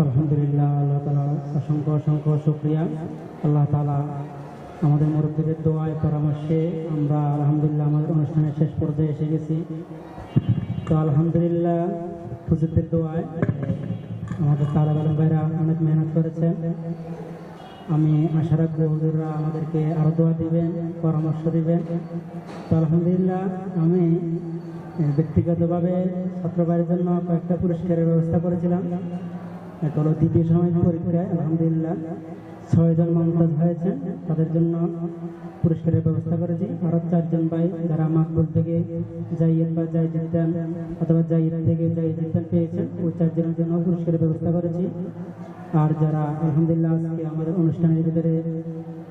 আলহামদুলিল্লাহ, আল্লাহ তাআলা অসংখ্য অসংখ্য শুকরিয়া। আল্লাহ তাআলা আমাদের মুরব্বীদের দোয়ায় পরামর্শে আমরা আলহামদুলিল্লাহ আমাদের অনুষ্ঠানের শেষ পর্যায়ে এসে গেছি। তো আলহামদুলিল্লাহ হুজুরদের দোয়ায় আমাদের তালেব আলেম ভাইরা অনেক মেহনত করেছেন। আমি আশা রাখবো হুজুররা আমাদেরকে আরও দোয়া দিবেন, পরামর্শ দিবেন। তো আলহামদুলিল্লাহ আমি ব্যক্তিগতভাবে ছাত্র ভাইয়ের জন্য কয়েকটা পুরস্কারের ব্যবস্থা করেছিলাম। এটা হলো দ্বিতীয় সাময়িক পরীক্ষায় আলহামদুলিল্লাহ 6 জন মমতাজ হয়েছেন, তাদের জন্য পুরস্কারের ব্যবস্থা করেছি। আরও 4 জন ভাই যারা মাকবুল থেকে জাইয়েদ বা জাইজিদ্দান অথবা জাইদ থেকে জাইজিদ্দান পেয়েছেন, ওই 4 জনের জন্য পুরস্কারের ব্যবস্থা করেছি। আর যারা আলহামদুলিল্লাহ আজকে আমাদের অনুষ্ঠানের ভিতরে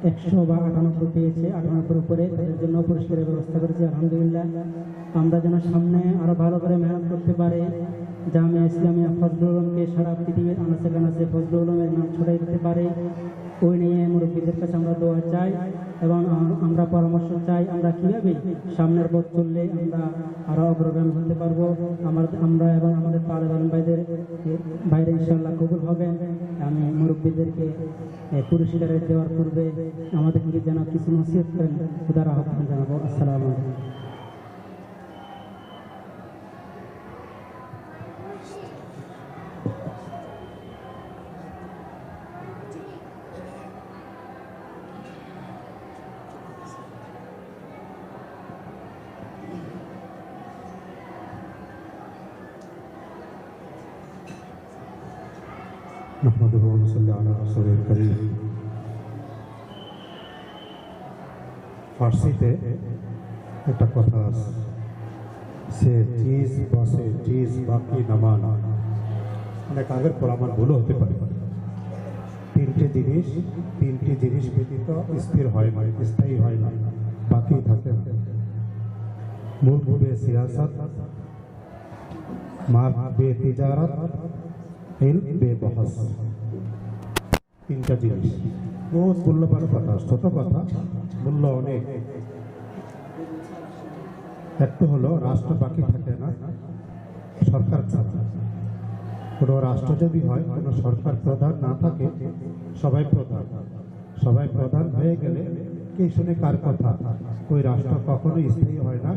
100 বা 98 পেয়েছে, 98 উপরে, তাদের জন্য পুরস্কারের ব্যবস্থা করেছি। আলহামদুলিল্লাহ আমরা যেন সামনে আরও ভালো করে মেহনত করতে পারি, জামিয়া ইসলামিয়া ফজলুল উলুমকে সারা পৃথিবীর আনাচে কানাচে ফজলুল উলুমের নাম ছড়াই দিতে পারে, ওই নিয়ে মুরব্বীদের কাছে আমরা দোয়া চাই এবং আমরা পরামর্শ চাই আমরা কীভাবে সামনের পথ চললে আমরা আরও অগ্রগামী হতে পারবো। আমরা এবং আমাদের তালেব আলেম ভাইদের বাইরে ইনশাআল্লাহ কবুল হবেন। আমি মুরব্বীদেরকে পুরস্কারের দেওয়ার পূর্বে আমাদেরকে যেন কিছু নসিহত করেন, খুদার আহ্বান জানাবো। আসসালামু আলাইকুম। نحمده ونصلي على رسوله الكريم। ফার্সিতে একটা কথা আছে, সে চিজ বসে চিজ বাকি নামানা। অনেক আগের পর আমার ভুলও হতে পারে। তিনটি জিনিস ব্যতীত স্থির হয় না, স্থায়ী হয় না, বাকি থাকে না। মুলক বে সিয়াসত, মাল বে তিজারত, ইলম বে বহস। তিনটা জিনিস বহুত মূল্যবান কথা, ছোট কথা, মূল্য অনেক। একটা হলো রাষ্ট্র বাকি থাকে না সরকার ছাড়া। কোনো রাষ্ট্র যদি হয়, কোনো সরকার প্রধান না থাকে, সবাই প্রধান হয়ে গেলে কে শুনে কার কথা? ওই রাষ্ট্র কখনোই স্থায়ী হয় না,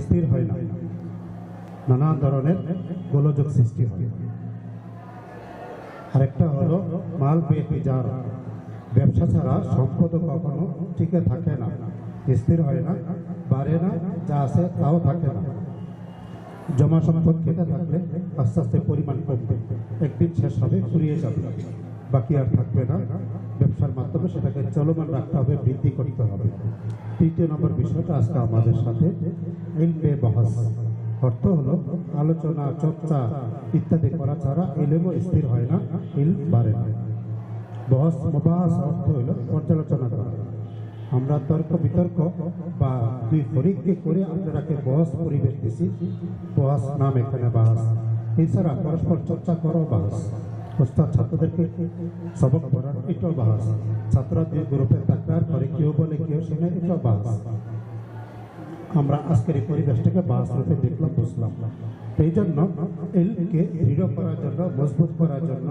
স্থির হয় না, নানা ধরনের গোলযোগ সৃষ্টি হয়। আরেকটা হলো মাল বে তিজারত, ব্যবসা ছাড়া সম্পদ কখনো টিকে থাকে না, স্থির হয় না, বাড়ে না, যা আছে তাও থাকে না। জমা সম্পদ কেটে থাকলে আস্তে আস্তে পরিমাণ কমবে, একদিন শেষ হবে, ফুরিয়ে যাবে, বাকি আর থাকবে না। ব্যবসার মাধ্যমে সেটাকে চলমান রাখতে হবে, বৃদ্ধি করতে হবে। 3 নম্বর বিষয়টা আজকে আমাদের সাথে ইলম বে বহস। অর্থ হলো আলোচনা, চর্চা ইত্যাদি করা ছাড়া ইলমও স্থির হয় না, ইলম বাড়ে না। বহস মুবাহাস অর্থ হলো পর্যালোচনা করা। আমরা তর্ক বিতর্ক বা দুই ফরিককে করে আপনারাকে বহস পরিবেশ দিছি, বহস নাম এখানে বাহাস। এছাড়া পরস্পর চর্চা করো বাহাস। ওস্তাদ ছাত্রদেরকে সবক পড়ার, এটাও বাহাস। ছাত্ররা দুই গ্রুপে তাকরার করে, কেউ বলে কেউ শুনে, এটাও বাহাস। আমরা আজকের এই পরিবেশটাকে বাহাস রূপে দেখলাম, বুঝলাম। এই জন্য ইলমকে দৃঢ় করার জন্য, মজবুত করার জন্য,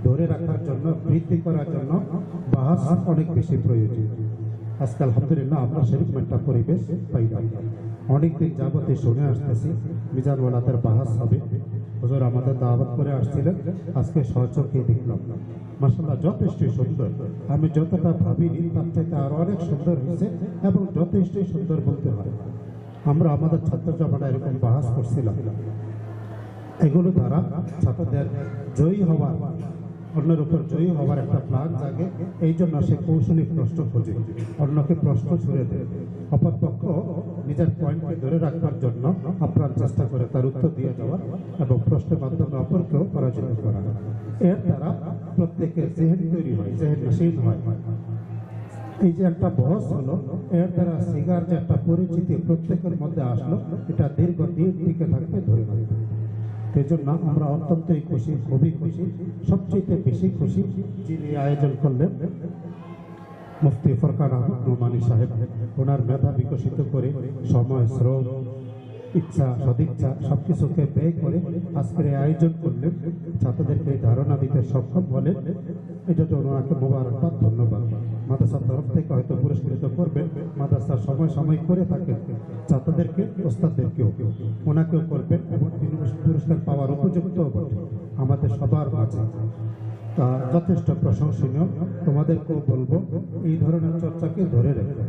ধরে রাখার জন্য, বৃদ্ধি করার জন্য বাহাস অনেক বেশি প্রয়োজন। আজকে আলহামদুলিল্লাহ আমরা সেরকম একটা পরিবেশ পাইলাম। অনেকদিন যাবতে শুনে আসতেছি মিজানওয়ালাদের বাহাস হবে। হুজুর আমাদের দাওয়াত করে আসছিলেন, আজকে সহচরকে দেখলাম, মাশাআল্লাহ যথেষ্টই সুন্দর। আমি যতটা ভাবিনি তার থেকে আরো অনেক সুন্দর হয়েছে এবং যথেষ্টই সুন্দর বলতে হয়। আমরা আমাদের ছাত্র জমানায় এরকম বাহাস করছিলাম। এগুলো দ্বারা ছাত্রদের জয়ী হওয়ার, অন্যের উপর জয়ী হওয়ার একটা প্ল্যান জাগে। এই জন্য সে কৌশলী প্রশ্ন খোঁজে, অন্যকে প্রশ্ন ছুড়ে দেয়। অপরপক্ষ নিজের পয়েন্টকে ধরে রাখবার জন্য আপ্রাণ চেষ্টা করে তার উত্তর দিয়ে যাওয়ার এবং প্রশ্নের মাধ্যমে অপরকেও পরাজিত করা। এর দ্বারা প্রত্যেকের জেহেন তৈরি হয়, জেহেন নশীন হয়। এই যে একটা বহস হলো, এর দ্বারা সিগার যে একটা পরিচিতি প্রত্যেকের মধ্যে আসলো, এটা দীর্ঘদিন টিকে থাকবে, ধরে রাখবে। সেই জন্য আমরা অত্যন্তই খুশি, খুবই খুশি। সবচেয়ে বেশি খুশি যিনি আয়োজন করলেন, মুফতি ফরকান আহমদ নোমানী সাহেব। ওনার মেধা বিকশিত করে সময়, শ্রম ইচ্ছা সদিচ্ছা সবকিছুকে ব্যয় করে আজকের এই আয়োজন করলেন, ছাত্রদেরকে এই ধারণা দিতে সক্ষম হলেন, এটার জন্য ওনাকে মোবারকবাদ, ধন্যবাদ। মাদ্রাসার তরফ থেকে হয়তো পুরস্কৃত করবেন, মাদ্রাসার সময় সময় করে থাকেন ছাত্রদেরকে, ওস্তাদদেরকেও, ওনাকেও করবেন এবং তিনি পুরস্কার পাওয়ার উপযুক্ত বটে আমাদের সবার মাঝে। তা যথেষ্ট প্রশংসনীয়। তোমাদেরকেও বলবো এই ধরনের চর্চাকে ধরে রেখে।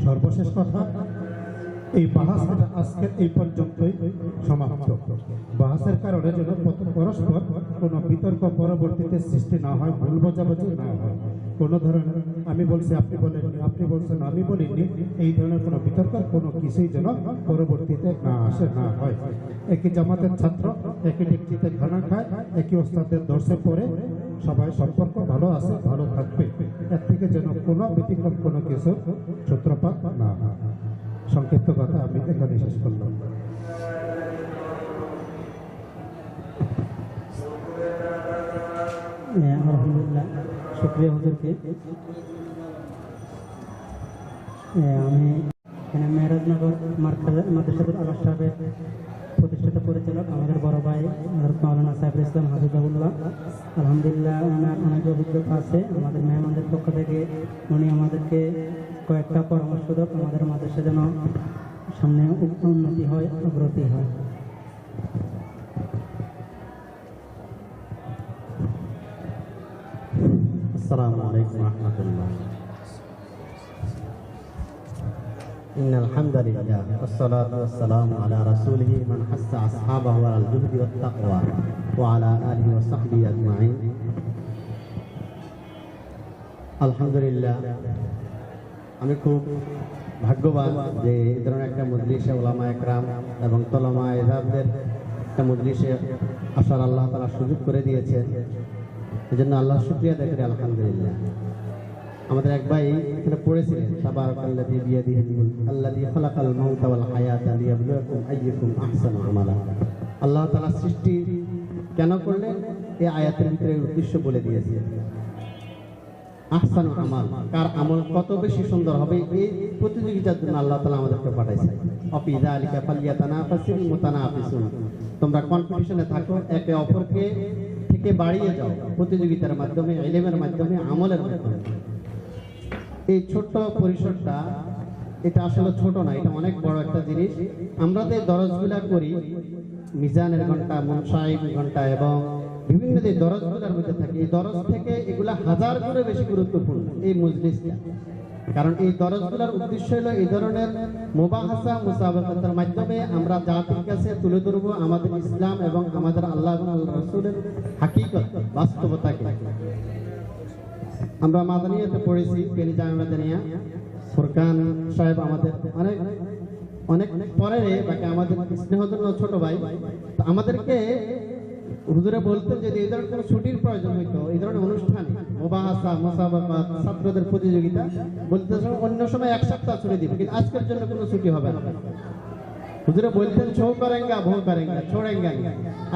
সর্বশেষ কথা, এই বাহাসটা আজকের এই পর্যন্তই সমাপ্ত। বাহাসের কারণে যেন পরস্পর কোনো বিতর্ক পরবর্তীতে সৃষ্টি না হয়, ভুল বোঝাবুঝি না হয়, কোনো ধরনের আমি বলছি আপনি বলেননি, আপনি বলছেন আমি বলিনি, এই ধরনের কোনো বিতর্ক কোনো কিছুই যেন পরবর্তীতে না আসে, না হয়। একই জামাতের ছাত্র, একই ডিগ্রিতে খানা খায়, একই ওস্তাদের দর্শে পড়ে, সবাই সম্পর্ক ভালো আছে, ভালো থাকবে। এর থেকে যেন কোনো ব্যতিক্রম কোনো কিছু সূত্রপাত না হয়। সংক্ষিপ্ত কথা আমি এখানে শেষ করলাম। আলহামদুলিল্লাহ, শুকরিয়া হুজুরকে। আমি এখানে মেহরাজনগর মাদ্রাসাতুল আলা সাহেবের প্রতিষ্ঠিত পরিচালক আমাদের বড় ভাই হযরত মাওলানা সাইফুল ইসলাম হাফিজাহুল্লাহ। আলহামদুলিল্লাহ, ওনার অনেক অভিজ্ঞতা আছে। আমাদের মেহমানদের পক্ষ থেকে উনি আমাদেরকে কয়েকটা পরামর্শ দেন আমাদের মাদ্রাসা যেন সামনে উন্নতি হয়, অগ্রগতি হয়। আসসালামু আলাইকুম ওয়া রাহমাতুল্লাহ। ইন্নাল হামদালিল্লাহ ওয়াসসালাতু ওয়াসসালামু আলা রাসূলিহি মান হাসসা আসহাবাহু আলাল জুহদি ওয়াত তাকওয়া ওয়া আলা আলিহি ওয়া সাহবিহি আজমাইন। আলহামদুলিল্লাহ, আমি খুব ভাগ্যবান যে এই ধরনের একটা মজলিসে উলামা একরাম এবং তলমা ইজাবদের একটা মজলিসে আসার আল্লাহ তাআলা সুযোগ করে দিয়েছেন। এজন্য আল্লাহ শুকরিয়া আদায় করি, আলহামদুলিল্লাহ। আমাদের এক ভাই এখানে পড়েছিলেন, তাবারাকাল্লাযী বিয়াদিহিল মুলক আল্লাযী খালাকাল মাউতা ওয়াল হায়াতা লিয়াবলুয়াকুম আইয়ুকুম আহসানু আমালা। আল্লাহ তাআলা সৃষ্টি কেন করলেন এই আয়াতের ভিতরে উদ্দেশ্য বলে দিয়েছেন। আহসানু আমাল, কার আমল কত বেশি সুন্দর হবে, এই প্রতিযোগিতার জন্য আল্লাহ তাআলা আমাদেরকে পাঠাইছেন। অফি যালিকা ফালইয়াতানাফাসিল মুতানাফিসুন, তোমরা কম্পিটিশনে থাকো, একে অপরকে থেকে বাড়িয়ে যাও প্রতিযোগিতার মাধ্যমে, ইলমের মাধ্যমে, আমলের মাধ্যমে। এই ছোট্ট পরিসরটা, এটা আসলে ছোট না, এটা অনেক বড় একটা জিনিস। আমরা যে দরজগুলা করি, মিজানের ঘন্টা, মুনসাইব ঘন্টা এবং বিভিন্ন যে দরজগুলোর মধ্যে থাকে, এই দরজ থেকে এগুলা হাজার গুণে বেশি গুরুত্বপূর্ণ এই মজলিসটা। কারণ এই দরজগুলোর উদ্দেশ্য হলো এই ধরনের মুবাহাসা মুসাবাকাতের মাধ্যমে আমরা জাতির কাছে তুলে ধরবো আমাদের ইসলাম এবং আমাদের আল্লাহ এবং আল্লাহ রাসূলের হাকিকত, বাস্তবতাকে। আমরা মাদানিয়াতে পড়েছি, পেনি জামে মাদানিয়া। ফুরকান সাহেব আমাদের অনেক অনেক পরে, বাকি আমাদের স্নেহধন্য ছোট ভাই। আমাদেরকে হুজুরে বলতেন যে এই ধরনের কোনো ছুটির প্রয়োজন হইতো, এই ধরনের অনুষ্ঠানে মুবাহাসা মুসাবাকাত, ছাত্রদের প্রতিযোগিতা, বলতে অন্য সময় এক সপ্তাহ ছুটি দিবে, কিন্তু আজকের জন্য কোনো ছুটি হবে না। হুজুরে বলতেন ছৌ করেঙ্গা ভৌ করেঙ্গা ছোড়েঙ্গা।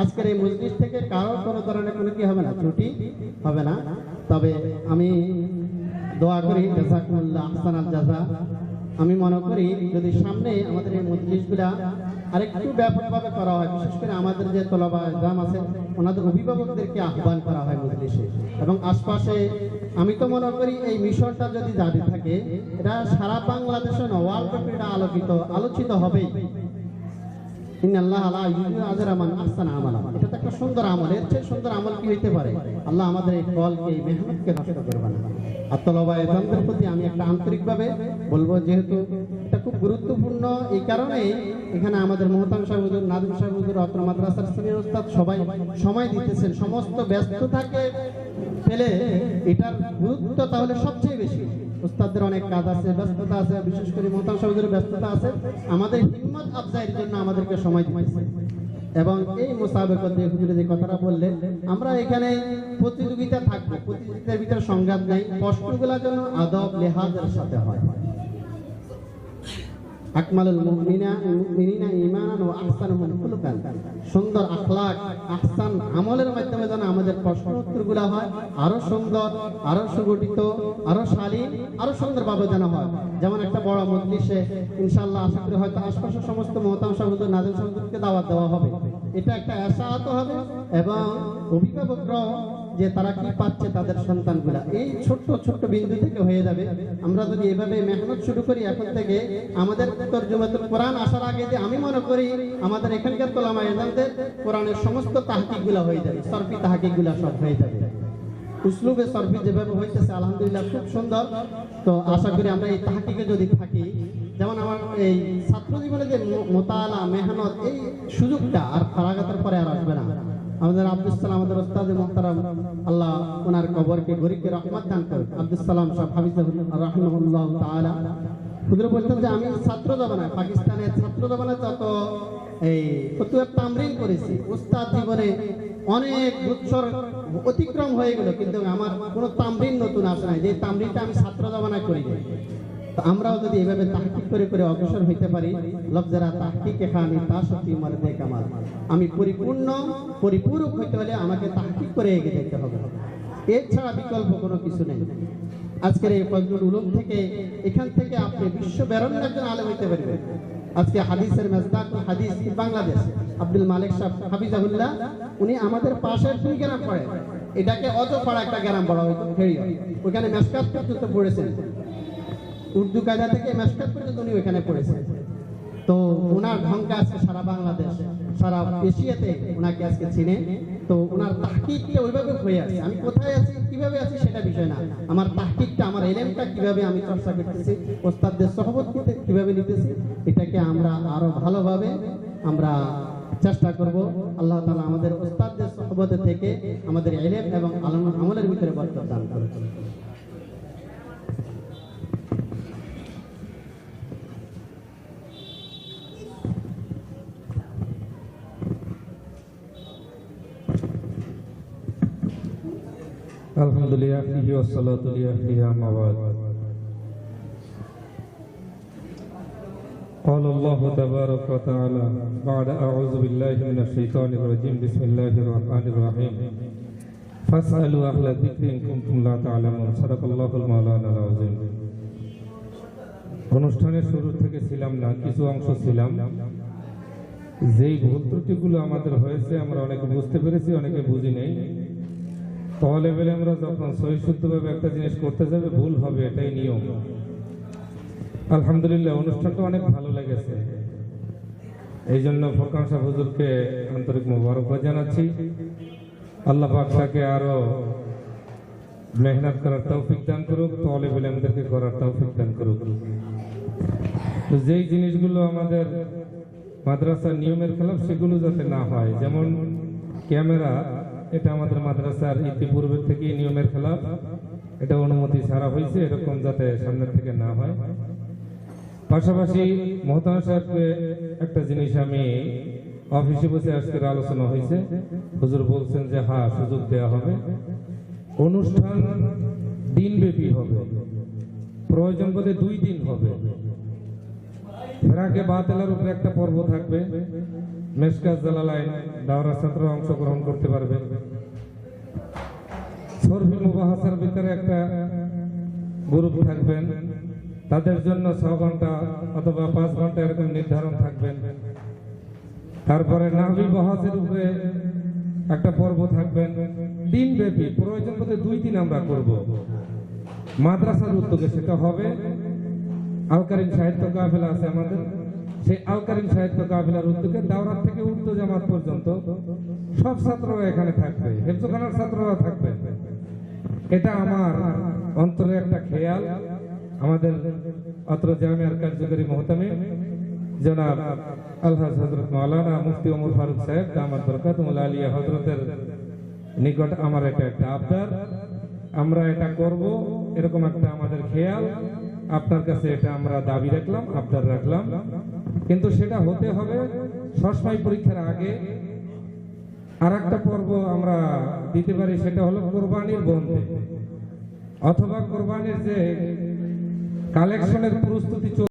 আজকের এই মজলিস থেকে কারো কোনো ধরনের কোনো কি হবে না, ছুটি হবে না। তবে আমি দোয়া করি জাযাকুমুল্লাহ আহসানাল জাযা। আমি মনে করি যদি সামনে আমাদের এই মজলিসগুলা আরেকটু ব্যাপকভাবে করা হয়, বিশেষ করে আমাদের যে তলবা ইকরাম আছে ওনাদের অভিভাবকদেরকে আহ্বান করা হয় মজলিসে এবং আশপাশে, আমি তো মনে করি এই মিশনটা যদি জারি থাকে, এটা সারা বাংলাদেশে ওয়ার্ল্ড এটা আলোচিত হবেই। ইন্নাল্লাহা লা ইউযিউ আজরা মান আহসানা আমালা, এটা তো একটা সুন্দর আমল। এর চেয়ে সুন্দর আমল কি হইতে পারে? আল্লাহ আমাদের এই কলকে, এই মেহনতকে নষ্ট করবে না। আর তলবা ইকরামদের প্রতি আমি একটা আন্তরিকভাবে বলবো, যেহেতু এটা খুব গুরুত্বপূর্ণ, এই কারণেই এখানে আমাদের মোহতাম সাহেব হুজুর, নাদিম সাহেব হুজুর, অত্র মাদ্রাসার সিনিয়র ওস্তাদ সবাই সময় দিতেছেন। সমস্ত ব্যস্ততাকে ফেলে এটার গুরুত্ব তাহলে সবচেয়ে বেশি। উস্তাদদের অনেক কাজ আছে, ব্যস্ততা আছে, বিশেষ করে মোহতাম সাহেব হুজুরের ব্যস্ততা আছে। আমাদের হিম্মত আফজাইয়ের জন্য আমাদেরকে সময় দিতেছে। এবং এই মুসাবাকাত দিয়ে হুজুরে যে কথাটা বললেন, আমরা এখানে প্রতিযোগিতা থাকবো, প্রতিযোগিতার ভিতরে সংঘাত নাই, কষ্টগুলো যেন আদব লেহাজের সাথে হয়। আকমালুল মুমিনিনা ঈমানান ওয়া আহসানুহুম খুলুকান, সুন্দর আখলাক আহসান আমলের মাধ্যমে যেন আমাদের প্রশ্ন উত্তরগুলো হয় আরো সুন্দর, আরো সুগঠিত, আরো শালীন, আরো সুন্দরভাবে যেন হয়। যেমন একটা বড় মজলিসে ইনশাআল্লাহ আশা করি হয়তো আশপাশের সমস্ত মোহতারাম সাহেব হুজুর, নাজিম সাহেব হুজুরকে দাওয়াত দেওয়া হবে। এটা একটা আশাআত হবে এবং অভিভাবকরাও যে তারা কি পাচ্ছে তাদের সন্তানগুলা এই ছোট্ট ছোট্ট বিন্দু থেকে হয়ে যাবে। আমরা যদি এভাবে মেহনত শুরু করি এখন থেকে, আমাদের তরজমাতুল কোরআন আসার আগে যে আমি মনে করি আমাদের এখানকার উলামা ইজামদের কোরআনের সমস্ত তাহকিকগুলা হয়ে যাবে, সরফি তাহকিকগুলা সব হয়ে যাবে। উসলুবে সরফি যেভাবে হইতেছে আলহামদুলিল্লাহ খুব সুন্দর। তো আশা করি আমরা এই তাহকিকে যদি থাকি, যেমন আমার এই ছাত্র জীবনে যে মোতালা মেহনত এই সুযোগটা আর ফারাগাতের পরে আর আসবে না। আমাদের আব্দুল সালাম আমাদের ওস্তাদ মুহতারাম, আল্লাহ ওনার কবরকে গরিবকে রহমত দান করুন, আব্দুল সালাম সাহেব হাফিজাহুল্লাহ রাহিমাহুল্লাহ তাআলা হুজুর বলতেন যে আমি ছাত্র জমানায় পাকিস্তানের ছাত্র জমানায় যত এই ফতুয়ার তামরিন করেছি, উস্তাদ জীবনে অনেক বছর অতিক্রম হয়ে গেল কিন্তু আমার কোনো তামরিন নতুন আসে নাই, যে তামরিনটা আমি ছাত্র জমানায় করি। তো আমরাও যদি এভাবে তাহকিক করে করে অগ্রসর হইতে পারি, লফজারা তাহকিকে খানি তা সত্যি মর্দে কামাল, আমি পরিপূরক হইতে হলে আমাকে তাহকিক করে এগিয়ে যেতে হবে, এর ছাড়া বিকল্প কোনো কিছু নেই। আজকের এই ফজলুল উলুম থেকে, এখান থেকে আপনি বিশ্ব বেরোনোর একজন আলেম হইতে পারবেন। আজকে হাদিসের মেজদাকুল হাদিস বাংলাদেশ আব্দুল মালিক সাহেব হাফিজাহুল্লাহ, উনি আমাদের পাশের 2 গ্রাম পড়ে, এটাকে অজপাড়া একটা গ্রাম বলা হইতো, ফেরিয়া, ওখানে মেশকাত পর্যন্ত পড়েছেন, উর্দু কায়দা থেকে মেশকাত পর্যন্ত উনি ওখানে পড়েছেন। তো ওনার ঢঙ্কা আজকে সারা বাংলাদেশ, সারা এশিয়াতে ওনাকে আজকে চিনে। তো ওনার তাহকিকটা ওইভাবে হয়ে আছে, আমি কোথায় আছি কিভাবে আছি সেটা বিষয় না, আমার তাহকিকটা, আমার ইলমটা কিভাবে আমি চর্চা করতেছি, ওস্তাদদের সহবত কিভাবে নিতেছি, এটাকে আমরা আরো ভালোভাবে আমরা চেষ্টা করব। আল্লাহ তাআলা আমাদের ওস্তাদদের সহবতে থেকে আমাদের ইলম এবং আমলের ভিতরে বরকত দান করুন। আলহামদুলিল্লাহ ওয়াসসালাতু আম্মা বা'দ। قال الله تبارك وتعالى بعد أعوذ بالله من الشيطان الرجيم بسم الله الرحمن الرحيم فاسألوا أهل الذكر إن كنتم لا تعلمون صدق الله المولانا العظيم। অনুষ্ঠানের শুরু থেকে ছিলাম না, কিছু অংশ ছিলাম। যেই ভুল ত্রুটিগুলো আমাদের হয়েছে আমরা অনেকে বুঝতে পেরেছি, অনেকে বুঝি নেই। তাহলে বলে আমরা যখন সহিষ্ণুভাবে একটা জিনিস করতে যাবে ভুল হবে, এটাই নিয়ম। আলহামদুলিল্লাহ অনুষ্ঠানটা অনেক ভালো লেগেছে, এই জন্য ফোরকান সাহেব হুজুরকে আন্তরিক মোবারকবাদ জানাচ্ছি। আল্লাহ পাক তাকে আরো মেহনত করার তৌফিক দান করুক, তালেব ইলমদেরকে করার তৌফিক দান করুক। তো যেই জিনিসগুলো আমাদের মাদ্রাসার নিয়মের খেলাফ সেগুলো যাতে না হয়, যেমন ক্যামেরা, এটা আমাদের মাদ্রাসার ইতিপূর্বে থেকে নিয়মের খেলাফ, এটা অনুমতি ছাড়া হয়েছে, এরকম যাতে সামনের থেকে না হয়। পাশাপাশি মোহতারাম সাহেবকে একটা জিনিস আমি অফিসে বসে আজকের আলোচনা হয়েছে, হুজুর বলছেন যে হ্যাঁ সুযোগ দেওয়া হবে, অনুষ্ঠান দিনব্যাপী হবে, প্রয়োজন বোধে 2 দিন হবে। ফেরাকে বাতিলের উপরে একটা পর্ব থাকবে, মেশকাত জালালাইন দাওরা ছাত্র অংশগ্রহণ করতে পারবে, সরফি মুবাহাসার ভিতরে একটা গ্রুপ থাকবেন, তাদের জন্য 6 ঘন্টা অথবা 5 ঘন্টা এরকম নির্ধারণ থাকবেন। তারপরে নাহবি বহাসের উপরে একটা পর্ব থাকবেন, দিনব্যাপী, প্রয়োজন বোধে 2 দিন আমরা করব। মাদ্রাসার উদ্যোগে সেটা হবে। আলকারিম সাহিত্য কাফেলা আছে আমাদের, সেই আলকারিম সাহিত্য কাফেলার উদ্যোগে দাওরাত থেকে উর্দু জামাত পর্যন্ত সব ছাত্ররা এখানে থাকবে, হেফজখানার ছাত্ররা থাকবে। এটা আমার অন্তরে একটা খেয়াল। আমাদের অত্র জামিয়ার কার্যকরী মুহতামিম জনাব আলহাজ হযরত মাওলানা মুফতি ওমর ফারুক সাহেব দামাত বরকাতুল আলিয়া হযরতের নিকট আমার এটা একটা আবদার, আমরা এটা করব, এরকম একটা আমাদের খেয়াল। আপনার কাছে এটা আমরা দাবি রাখলাম, আবদার রাখলাম, কিন্তু সেটা হতে হবে ষষ্ঠ পরীক্ষার আগে। আর একটা পর্ব আমরা দিতে পারি, সেটা হলো কোরবানির বন্ধে অথবা কোরবানির যে কালেকশনের প্রস্তুতি